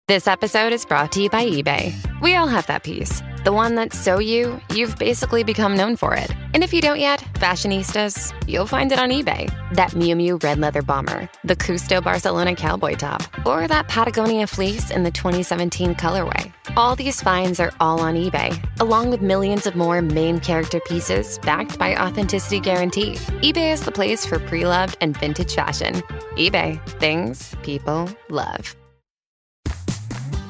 This episode is brought to you by eBay. We all have that piece. The one that's so you've basically become known for it. And if you don't yet, fashionistas, you'll find it on eBay. That Miu Miu red leather bomber, the Custo Barcelona cowboy top, or that Patagonia fleece in the 2017 colorway. All these finds are all on eBay, along with millions of more main character pieces backed by authenticity guarantee. eBay is the place for pre-loved and vintage fashion. eBay, things people love.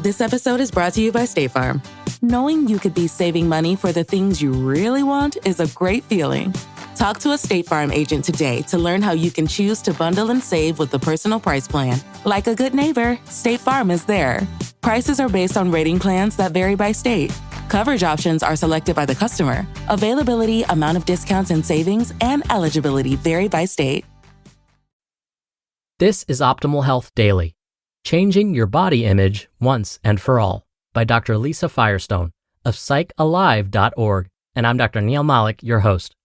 This episode is brought to you by State Farm. Knowing you could be saving money for the things you really want is a great feeling. Talk to a State Farm agent today to learn how you can choose to bundle and save with the Personal Price Plan. Like a good neighbor, State Farm is there. Prices are based on rating plans that vary by state. Coverage options are selected by the customer. Availability, amount of discounts and savings, and eligibility vary by state. This is Optimal Health Daily, Changing Your Body Image Once and For All by Dr. Lisa Firestone of PsychAlive.org, and I'm Dr. Neil Malik, your host.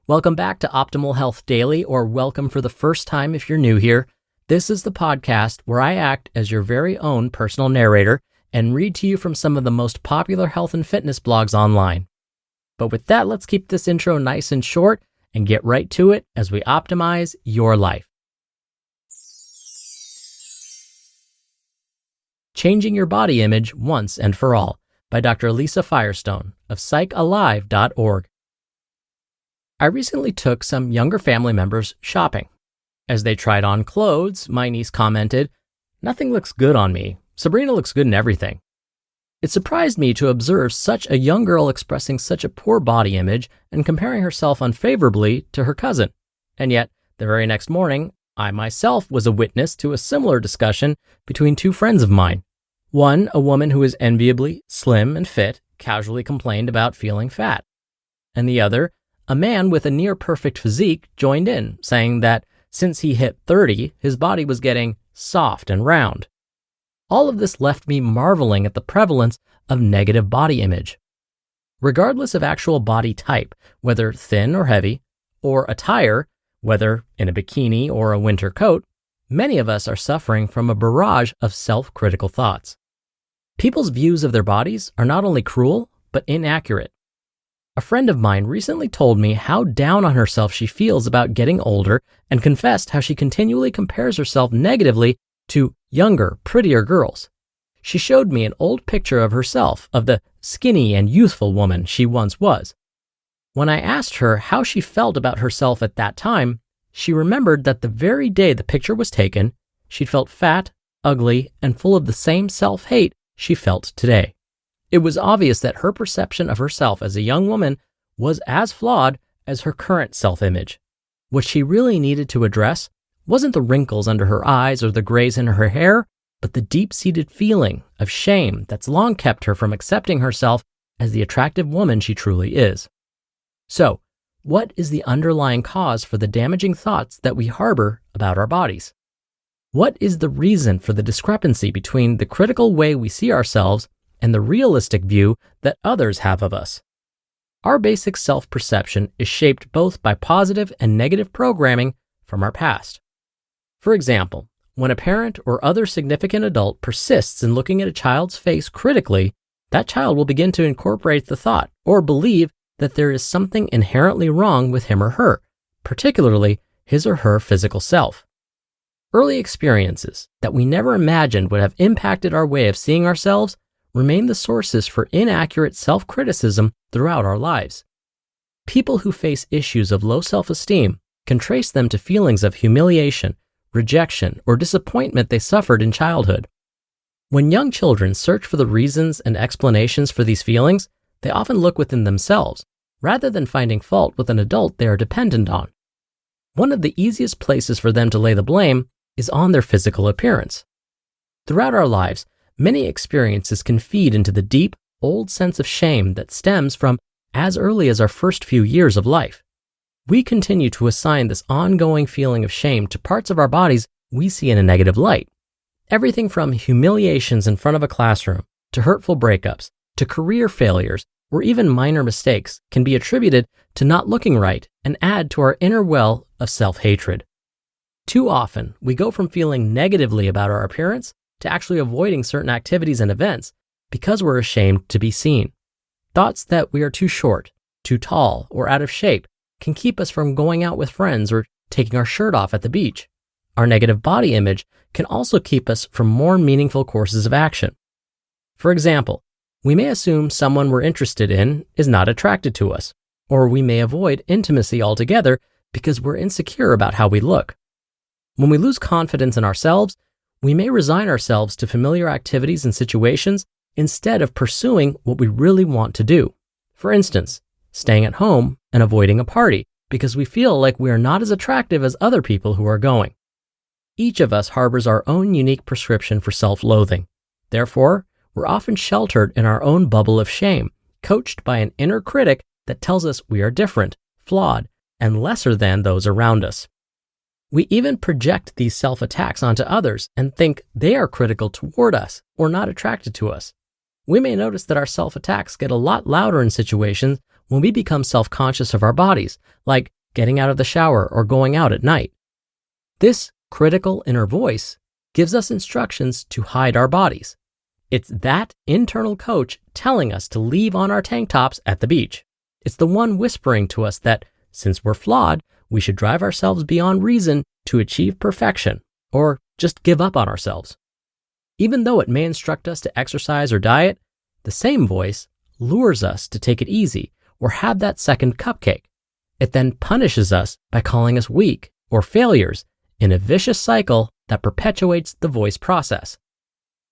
Welcome back to Optimal Health Daily, or welcome for the first time if you're new here. This is the podcast where I act as your very own personal narrator and read to you from some of the most popular health and fitness blogs online. But with that, let's keep this intro nice and short and get right to it as we optimize your life. Changing Your Body Image Once and For All by Dr. Lisa Firestone of PsychAlive.org. I recently took some younger family members shopping. As they tried on clothes, my niece commented, "Nothing looks good on me. Sabrina looks good in everything." It surprised me to observe such a young girl expressing such a poor body image and comparing herself unfavorably to her cousin. And yet, the very next morning, I myself was a witness to a similar discussion between two friends of mine. One, a woman who is enviably slim and fit, casually complained about feeling fat. And the other, a man with a near-perfect physique, joined in, saying that since he hit 30, his body was getting soft and round. All of this left me marveling at the prevalence of negative body image. Regardless of actual body type, whether thin or heavy, or attire, whether in a bikini or a winter coat, many of us are suffering from a barrage of self-critical thoughts. People's views of their bodies are not only cruel, but inaccurate. A friend of mine recently told me how down on herself she feels about getting older and confessed how she continually compares herself negatively to younger, prettier girls. She showed me an old picture of herself, of the skinny and youthful woman she once was. When I asked her how she felt about herself at that time, she remembered that the very day the picture was taken, she'd felt fat, ugly, and full of the same self-hate she felt today. It was obvious that her perception of herself as a young woman was as flawed as her current self-image. What she really needed to address wasn't the wrinkles under her eyes or the grays in her hair, but the deep-seated feeling of shame that's long kept her from accepting herself as the attractive woman she truly is. So, what is the underlying cause for the damaging thoughts that we harbor about our bodies? What is the reason for the discrepancy between the critical way we see ourselves and the realistic view that others have of us? Our basic self-perception is shaped both by positive and negative programming from our past. For example, when a parent or other significant adult persists in looking at a child's face critically, that child will begin to incorporate the thought or believe that there is something inherently wrong with him or her, particularly his or her physical self. Early experiences that we never imagined would have impacted our way of seeing ourselves remain the sources for inaccurate self-criticism throughout our lives. People who face issues of low self-esteem can trace them to feelings of humiliation, rejection, or disappointment they suffered in childhood. When young children search for the reasons and explanations for these feelings, they often look within themselves, rather than finding fault with an adult they are dependent on. One of the easiest places for them to lay the blame is on their physical appearance. Throughout our lives, many experiences can feed into the deep, old sense of shame that stems from as early as our first few years of life. We continue to assign this ongoing feeling of shame to parts of our bodies we see in a negative light. Everything from humiliations in front of a classroom, to hurtful breakups, to career failures, or even minor mistakes can be attributed to not looking right and add to our inner well of self-hatred. Too often, we go from feeling negatively about our appearance to actually avoiding certain activities and events because we're ashamed to be seen. Thoughts that we are too short, too tall, or out of shape can keep us from going out with friends or taking our shirt off at the beach. Our negative body image can also keep us from more meaningful courses of action. For example, we may assume someone we're interested in is not attracted to us, or we may avoid intimacy altogether because we're insecure about how we look. When we lose confidence in ourselves, we may resign ourselves to familiar activities and situations instead of pursuing what we really want to do. For instance, staying at home and avoiding a party because we feel like we are not as attractive as other people who are going. Each of us harbors our own unique prescription for self-loathing. Therefore, we're often sheltered in our own bubble of shame, coached by an inner critic that tells us we are different, flawed, and lesser than those around us. We even project these self-attacks onto others and think they are critical toward us or not attracted to us. We may notice that our self-attacks get a lot louder in situations when we become self-conscious of our bodies, like getting out of the shower or going out at night. This critical inner voice gives us instructions to hide our bodies. It's that internal coach telling us to leave on our tank tops at the beach. It's the one whispering to us that, since we're flawed, we should drive ourselves beyond reason to achieve perfection, or just give up on ourselves. Even though it may instruct us to exercise or diet, the same voice lures us to take it easy or have that second cupcake. It then punishes us by calling us weak or failures in a vicious cycle that perpetuates the voice process.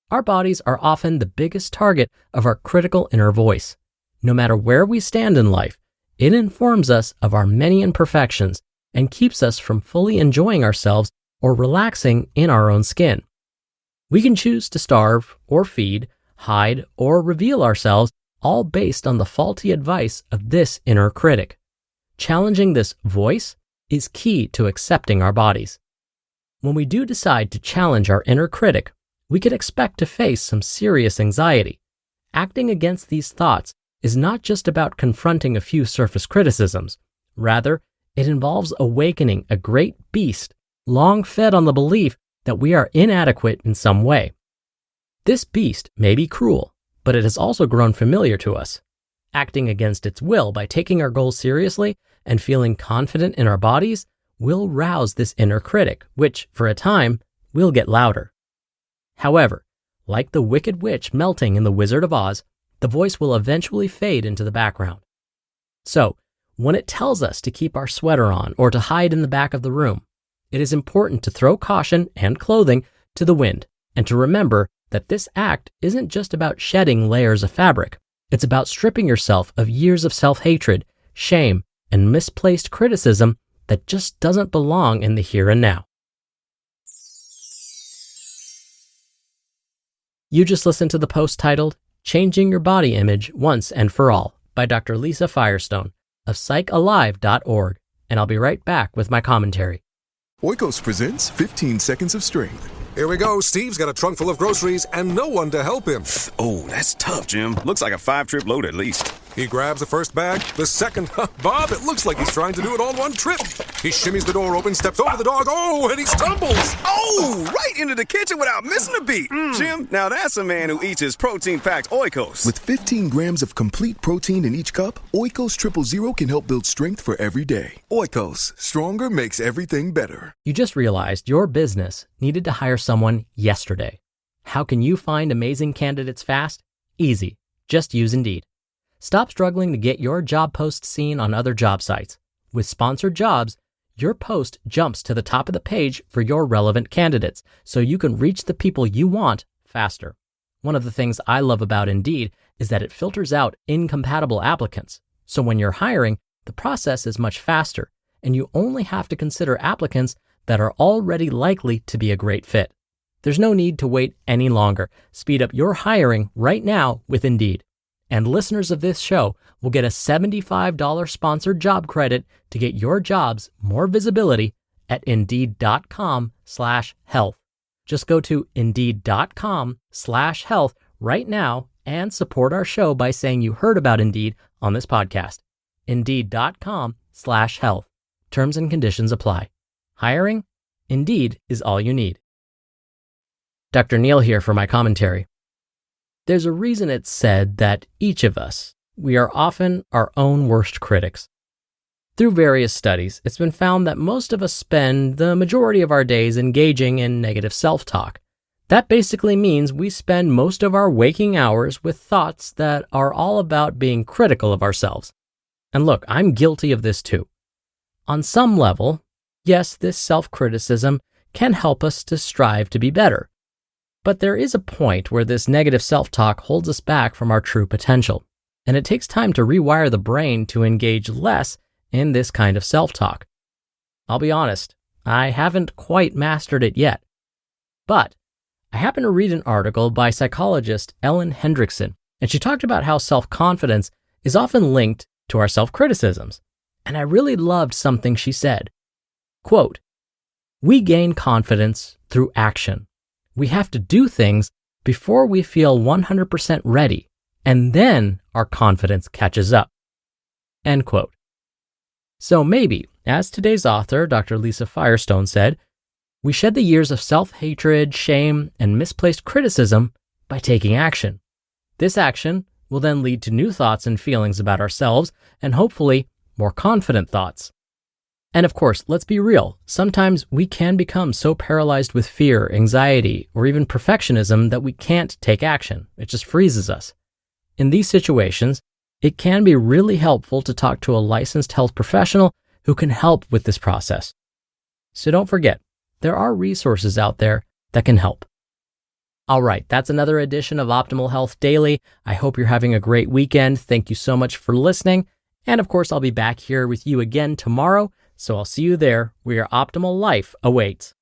Our bodies are often the biggest target of our critical inner voice. No matter where we stand in life, it informs us of our many imperfections and keeps us from fully enjoying ourselves or relaxing in our own skin. We can choose to starve or feed, hide or reveal ourselves, all based on the faulty advice of this inner critic. Challenging this voice is key to accepting our bodies. When we do decide to challenge our inner critic, we could expect to face some serious anxiety. Acting against these thoughts is not just about confronting a few surface criticisms. Rather, it involves awakening a great beast long fed on the belief that we are inadequate in some way. This beast may be cruel, but it has also grown familiar to us. Acting against its will by taking our goals seriously and feeling confident in our bodies will rouse this inner critic, which, for a time, will get louder. However, like the Wicked Witch melting in The Wizard of Oz, the voice will eventually fade into the background. So, when it tells us to keep our sweater on or to hide in the back of the room, it is important to throw caution and clothing to the wind and to remember that this act isn't just about shedding layers of fabric. It's about stripping yourself of years of self-hatred, shame, and misplaced criticism that just doesn't belong in the here and now. You just listened to the post titled, Changing Your Body Image Once and For All by Dr. Lisa Firestone of PsychAlive.org, and I'll be right back with my commentary. Oikos presents 15 Seconds of Strength. Here we go. Steve's got a trunk full of groceries and no one to help him. Oh, that's tough, Jim. Looks like a 5-trip load at least. He grabs the first bag, the second. Bob, it looks like he's trying to do it all in one trip. He shimmies the door open, steps over the dog, and he stumbles. Oh, right into the kitchen without missing a beat. Jim, now that's a man who eats his protein-packed Oikos. With 15 grams of complete protein in each cup, Oikos Triple Zero can help build strength for every day. Oikos, stronger makes everything better. You just realized your business needed to hire someone yesterday. How can you find amazing candidates fast? Easy. Just use Indeed. Stop struggling to get your job post seen on other job sites. With sponsored jobs, your post jumps to the top of the page for your relevant candidates, so you can reach the people you want faster. One of the things I love about Indeed is that it filters out incompatible applicants. So when you're hiring, the process is much faster, and you only have to consider applicants that are already likely to be a great fit. There's no need to wait any longer. Speed up your hiring right now with Indeed. And listeners of this show will get a $75 sponsored job credit to get your jobs more visibility at Indeed.com/health. Just go to Indeed.com/health right now and support our show by saying you heard about Indeed on this podcast. Indeed.com/health. Terms and conditions apply. Hiring? Indeed is all you need. Dr. Neal here for my commentary. There's a reason it's said that each of us, we are often our own worst critics. Through various studies, it's been found that most of us spend the majority of our days engaging in negative self-talk. That basically means we spend most of our waking hours with thoughts that are all about being critical of ourselves. And look, I'm guilty of this too. On some level, yes, this self-criticism can help us to strive to be better. But there is a point where this negative self-talk holds us back from our true potential, and it takes time to rewire the brain to engage less in this kind of self-talk. I'll be honest, I haven't quite mastered it yet. But I happened to read an article by psychologist Ellen Hendrickson, and she talked about how self-confidence is often linked to our self-criticisms. And I really loved something she said. Quote, "We gain confidence through action. We have to do things before we feel 100% ready, and then our confidence catches up." End quote. So maybe, as today's author, Dr. Lisa Firestone said, we shed the years of self-hatred, shame, and misplaced criticism by taking action. This action will then lead to new thoughts and feelings about ourselves, and hopefully more confident thoughts. And of course, let's be real, sometimes we can become so paralyzed with fear, anxiety, or even perfectionism that we can't take action. It just freezes us. In these situations, it can be really helpful to talk to a licensed health professional who can help with this process. So don't forget, there are resources out there that can help. All right, that's another edition of Optimal Health Daily. I hope you're having a great weekend. Thank you so much for listening. And of course, I'll be back here with you again tomorrow. So I'll see you there where your optimal life awaits.